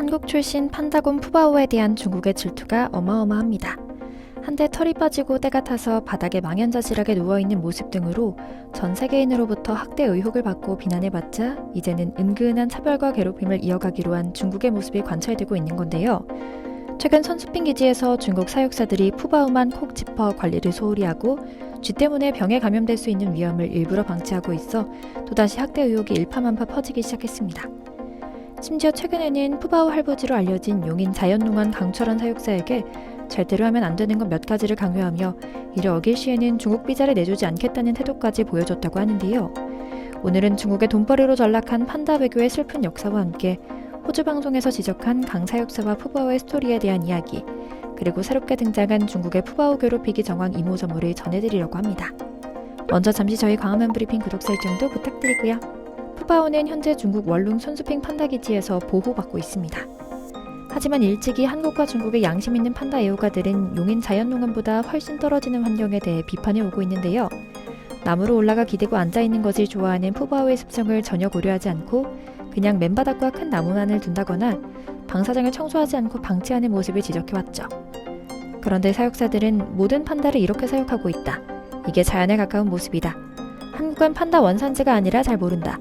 한국 출신 판다곰 푸바오에 대한 중국의 질투가 어마어마합니다. 한데 털이 빠지고 때가 타서 바닥에 망연자실하게 누워있는 모습 등으로 전 세계인으로부터 학대 의혹을 받고 비난해봤자 이제는 은근한 차별과 괴롭힘을 이어가기로 한 중국의 모습이 관찰되고 있는 건데요. 최근 선수핑 기지에서 중국 사육사들이 푸바오만 콕 짚어 관리를 소홀히 하고 쥐 때문에 병에 감염될 수 있는 위험을 일부러 방치하고 있어 또다시 학대 의혹이 일파만파 퍼지기 시작했습니다. 심지어 최근에는 푸바오 할부지로 알려진 용인 자연농원 강철원 사육사에게 절대로 하면 안 되는 것 몇 가지를 강요하며 이를 어길 시에는 중국 비자를 내주지 않겠다는 태도까지 보여줬다고 하는데요. 오늘은 중국의 돈벌이로 전락한 판다 외교의 슬픈 역사와 함께 호주 방송에서 지적한 강 사육사와 푸바오의 스토리에 대한 이야기, 그리고 새롭게 등장한 중국의 푸바오 괴롭히기 정황 이모저모를 전해드리려고 합니다. 먼저 잠시 저희 광화문 브리핑 구독 설정도 부탁드리고요. 푸바오는 현재 중국 월룽 선수핑 판다 기지에서 보호받고 있습니다. 하지만 일찍이 한국과 중국의 양심 있는 판다 애호가들은 용인 자연농원보다 훨씬 떨어지는 환경에 대해 비판해 오고 있는데요. 나무로 올라가 기대고 앉아있는 것을 좋아하는 푸바오의 습성을 전혀 고려하지 않고 그냥 맨바닥과 큰 나무만을 둔다거나 방사장을 청소하지 않고 방치하는 모습을 지적해왔죠. 그런데 사육사들은 모든 판다를 이렇게 사육하고 있다. 이게 자연에 가까운 모습이다. 한국은 판다 원산지가 아니라 잘 모른다.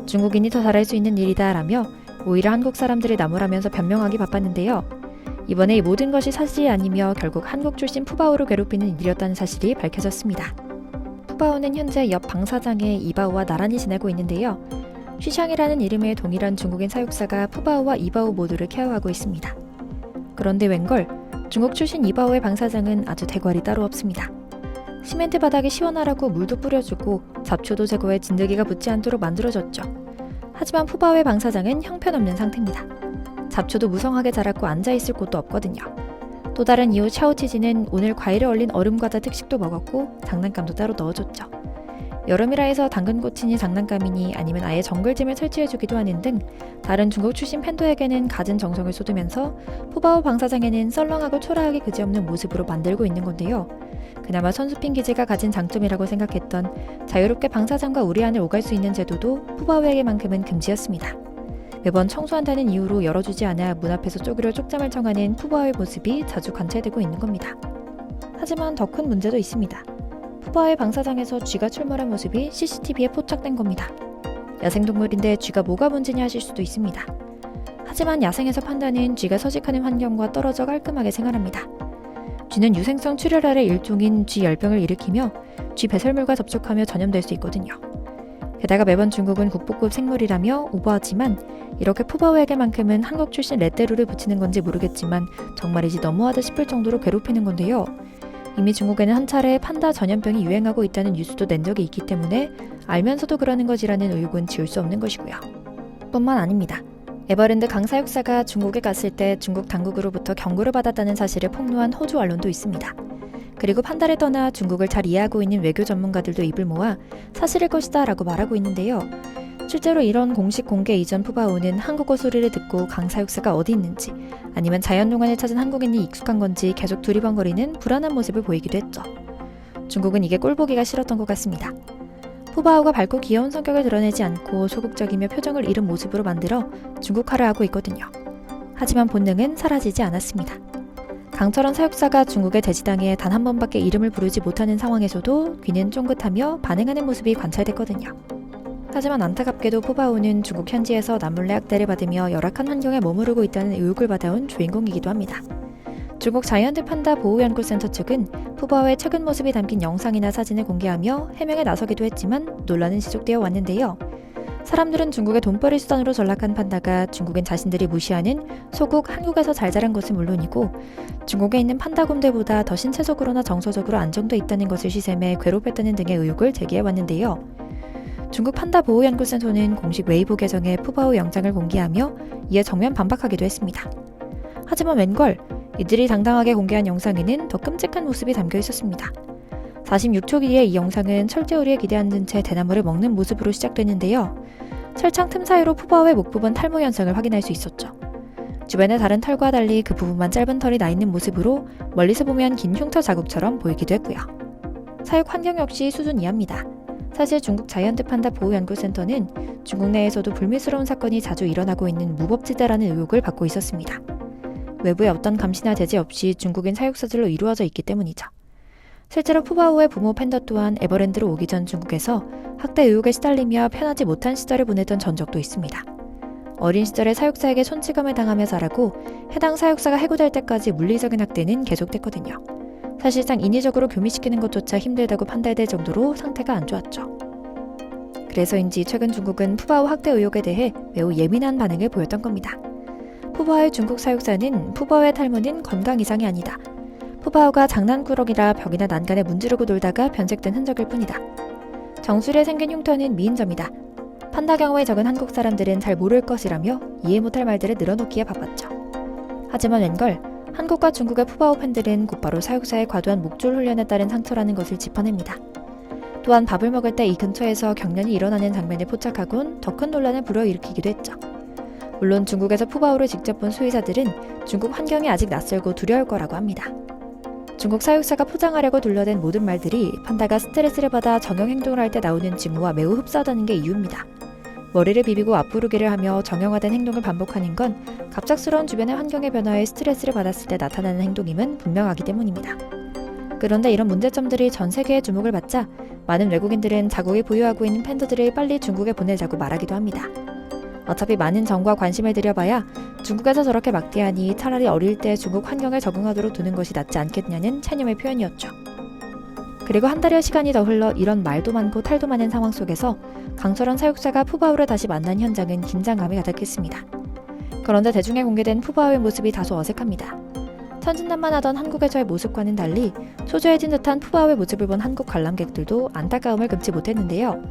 중국인이 더 잘할 수 있는 일이다 라며 오히려 한국 사람들을 나무라면서 변명하기 바빴는데요. 이번에 이 모든 것이 사실이 아니며 결국 한국 출신 푸바오를 괴롭히는 일이었다는 사실이 밝혀졌습니다. 푸바오는 현재 옆 방사장에 이바오와 나란히 지내고 있는데요. 쉬샹이라는 이름의 동일한 중국인 사육사가 푸바오와 이바오 모두를 케어하고 있습니다. 그런데 웬걸 중국 출신 이바오의 방사장은 아주 대괄이 따로 없습니다. 시멘트 바닥이 시원하라고 물도 뿌려주고 잡초도 제거해 진드기가 붙지 않도록 만들어졌죠. 하지만 푸바오의 방사장은 형편없는 상태입니다. 잡초도 무성하게 자랐고 앉아있을 곳도 없거든요. 또 다른 이웃 샤오치지는 오늘 과일에 얼린 얼음과자 특식도 먹었고 장난감도 따로 넣어줬죠. 여름이라 해서 당근꽃이니 장난감이니 아니면 아예 정글짐을 설치해주기도 하는 등 다른 중국 출신 팬더에게는 갖은 정성을 쏟으면서 푸바오 방사장에는 썰렁하고 초라하기 그지없는 모습으로 만들고 있는 건데요. 그나마 선수핑 기지가 가진 장점이라고 생각했던 자유롭게 방사장과 우리 안을 오갈 수 있는 제도도 푸바오에게만큼은 금지였습니다. 매번 청소한다는 이유로 열어주지 않아 문 앞에서 쪼그려 쪽잠을 청하는 푸바오의 모습이 자주 관찰되고 있는 겁니다. 하지만 더 큰 문제도 있습니다. 푸바오의 방사장에서 쥐가 출몰한 모습이 CCTV에 포착된 겁니다. 야생동물인데 쥐가 뭐가 문제냐 하실 수도 있습니다. 하지만 야생에서 판다는 쥐가 서식하는 환경과 떨어져 깔끔하게 생활합니다. 쥐는 유생성 출혈알의 일종인 쥐 열병을 일으키며 쥐 배설물과 접촉하며 전염될 수 있거든요. 게다가 매번 중국은 국보급 생물이라며 오버하지만 이렇게 푸바오에게만큼은 한국 출신 레떼루를 붙이는 건지 모르겠지만 정말이지 너무하다 싶을 정도로 괴롭히는 건데요. 이미 중국에는 한 차례 판다 전염병이 유행하고 있다는 뉴스도 낸 적이 있기 때문에 알면서도 그러는 것이라는 의혹은 지울 수 없는 것이고요. 뿐만 아닙니다. 에버랜드 강 사육사가 중국에 갔을 때 중국 당국으로부터 경고를 받았다는 사실을 폭로한 호주 언론도 있습니다. 그리고 판다를 떠나 중국을 잘 이해하고 있는 외교 전문가들도 입을 모아 사실일 것이다 라고 말하고 있는데요. 실제로 이런 공식 공개 이전 푸바오는 한국어 소리를 듣고 강 사육사가 어디 있는지 아니면 자연농원을 찾은 한국인이 익숙한 건지 계속 두리번거리는 불안한 모습을 보이기도 했죠. 중국은 이게 꼴보기가 싫었던 것 같습니다. 푸바오가 밝고 귀여운 성격을 드러내지 않고 소극적이며 표정을 잃은 모습으로 만들어 중국화를 하고 있거든요. 하지만 본능은 사라지지 않았습니다. 강철원 사육사가 중국의 대지당에 단 한 번밖에 이름을 부르지 못하는 상황에서도 귀는 쫑긋하며 반응하는 모습이 관찰됐거든요. 하지만 안타깝게도 푸바오는 중국 현지에서 남몰래 학대를 받으며 열악한 환경에 머무르고 있다는 의혹을 받아온 주인공이기도 합니다. 중국 자이언트 판다 보호연구센터 측은 푸바오의 최근 모습이 담긴 영상이나 사진을 공개하며 해명에 나서기도 했지만 논란은 지속되어 왔는데요. 사람들은 중국의 돈벌이 수단으로 전락한 판다가 중국인 자신들이 무시하는 소국 한국에서 잘 자란 것은 물론이고 중국에 있는 판다곰들보다 더 신체적으로나 정서적으로 안정돼 있다는 것을 시샘해 괴롭혔다는 등의 의혹을 제기해왔는데요. 중국 판다 보호연구센터는 공식 웨이보 계정에 푸바오 영상을 공개하며 이에 정면 반박하기도 했습니다. 하지만 웬걸 이들이 당당하게 공개한 영상에는 더 끔찍한 모습이 담겨 있었습니다. 46초 뒤에 이 영상은 철제우리에 기대앉은 채 대나무를 먹는 모습으로 시작됐는데요. 철창 틈 사이로 푸바오의 목 부분 탈모 현상을 확인할 수 있었죠. 주변의 다른 털과 달리 그 부분만 짧은 털이 나 있는 모습으로 멀리서 보면 긴 흉터 자국처럼 보이기도 했고요. 사육 환경 역시 수준 이하입니다. 사실 중국 자이언트 판다 보호연구센터는 중국 내에서도 불미스러운 사건이 자주 일어나고 있는 무법지대라는 의혹을 받고 있었습니다. 외부의 어떤 감시나 제재 없이 중국인 사육사들로 이루어져 있기 때문이죠. 실제로 푸바오의 부모 팬더 또한 에버랜드로 오기 전 중국에서 학대 의혹에 시달리며 편하지 못한 시절을 보냈던 전적도 있습니다. 어린 시절에 사육사에게 손찌검을 당하며 자라고 해당 사육사가 해고될 때까지 물리적인 학대는 계속됐거든요. 사실상 인위적으로 교미시키는 것조차 힘들다고 판단될 정도로 상태가 안 좋았죠. 그래서인지 최근 중국은 푸바오 학대 의혹에 대해 매우 예민한 반응을 보였던 겁니다. 푸바오의 중국 사육사는 푸바오의 탈모는 건강 이상이 아니다. 푸바오가 장난꾸러기라 벽이나 난간에 문지르고 놀다가 변색된 흔적일 뿐이다. 정수리에 생긴 흉터는 미인점이다. 판다 경험이 적은 한국 사람들은 잘 모를 것이라며 이해 못할 말들을 늘어놓기에 바빴죠. 하지만 웬걸 한국과 중국의 푸바오 팬들은 곧바로 사육사의 과도한 목줄 훈련에 따른 상처라는 것을 짚어냅니다. 또한 밥을 먹을 때 이 근처에서 격련이 일어나는 장면을 포착하곤 더 큰 논란을 불러일으키기도 했죠. 물론 중국에서 푸바오를 직접 본 수의사들은 중국 환경이 아직 낯설고 두려울 거라고 합니다. 중국 사육사가 포장하려고 둘러댄 모든 말들이 판다가 스트레스를 받아 정형 행동을 할 때 나오는 징후와 매우 흡사하다는 게 이유입니다. 머리를 비비고 앞부르기를 하며 정형화된 행동을 반복하는 건 갑작스러운 주변의 환경의 변화에 스트레스를 받았을 때 나타나는 행동임은 분명하기 때문입니다. 그런데 이런 문제점들이 전 세계의 주목을 받자 많은 외국인들은 자국이 보유하고 있는 팬더들을 빨리 중국에 보내자고 말하기도 합니다. 어차피 많은 정과 관심을 들여봐야 중국에서 저렇게 막대하니 차라리 어릴 때 중국 환경에 적응하도록 두는 것이 낫지 않겠냐는 체념의 표현이었죠. 그리고 한 달여 시간이 더 흘러 이런 말도 많고 탈도 많은 상황 속에서 강철원 사육사가 푸바오를 다시 만난 현장은 긴장감이 가득했습니다. 그런데 대중에 공개된 푸바오의 모습이 다소 어색합니다. 천진난만하던 한국에서의 모습과는 달리 초조해진 듯한 푸바오의 모습을 본 한국 관람객들도 안타까움을 금치 못했는데요.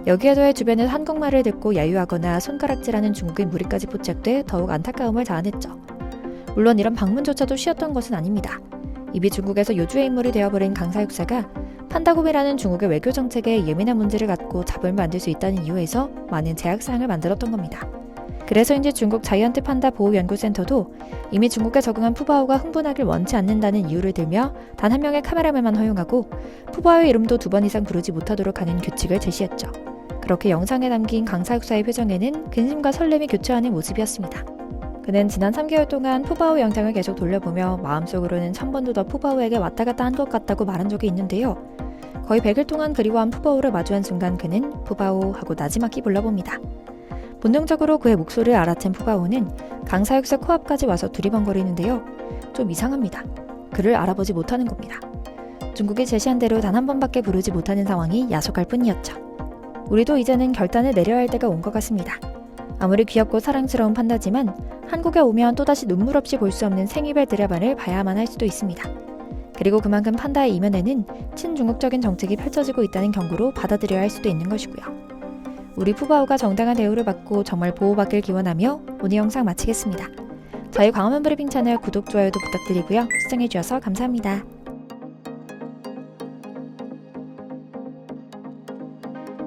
여기에 더해 주변에서 한국말을 듣고 야유하거나 손가락질하는 중국인 무리까지 포착돼 더욱 안타까움을 자아냈죠. 물론 이런 방문조차도 쉬웠던 것은 아닙니다. 이미 중국에서 요주의 인물이 되어버린 강 사육사가 판다곰이라는 중국의 외교 정책에 예민한 문제를 갖고 잡음을 만들 수 있다는 이유에서 많은 제약사항을 만들었던 겁니다. 그래서인지 중국 자이언트 판다 보호연구센터도 이미 중국에 적응한 푸바오가 흥분하길 원치 않는다는 이유를 들며 단 한 명의 카메라맨만 허용하고 푸바오의 이름도 2번 이상 부르지 못하도록 하는 규칙을 제시했죠. 그렇게 영상에 담긴 강 사육사의 표정에는 근심과 설렘이 교차하는 모습이었습니다. 그는 지난 3개월 동안 푸바오 영상을 계속 돌려보며 마음속으로는 1000번도 더 푸바오에게 왔다 갔다 한 것 같다고 말한 적이 있는데요. 거의 100일 동안 그리워한 푸바오를 마주한 순간 그는 푸바오 하고 나지막히 불러봅니다. 본능적으로 그의 목소리를 알아챈 푸바오는 강 사육사 코앞까지 와서 두리번거리는데요. 좀 이상합니다. 그를 알아보지 못하는 겁니다. 중국이 제시한 대로 단 한 번밖에 부르지 못하는 상황이 야속할 뿐이었죠. 우리도 이제는 결단을 내려야 할 때가 온 것 같습니다. 아무리 귀엽고 사랑스러운 판다지만 한국에 오면 또다시 눈물 없이 볼 수 없는 생이별 드라마를 봐야만 할 수도 있습니다. 그리고 그만큼 판다의 이면에는 친중국적인 정책이 펼쳐지고 있다는 경고로 받아들여야 할 수도 있는 것이고요. 우리 푸바오가 정당한 대우를 받고 정말 보호받길 기원하며 오늘 영상 마치겠습니다. 저희 광화문 브리핑 채널 구독, 좋아요도 부탁드리고요. 시청해주셔서 감사합니다.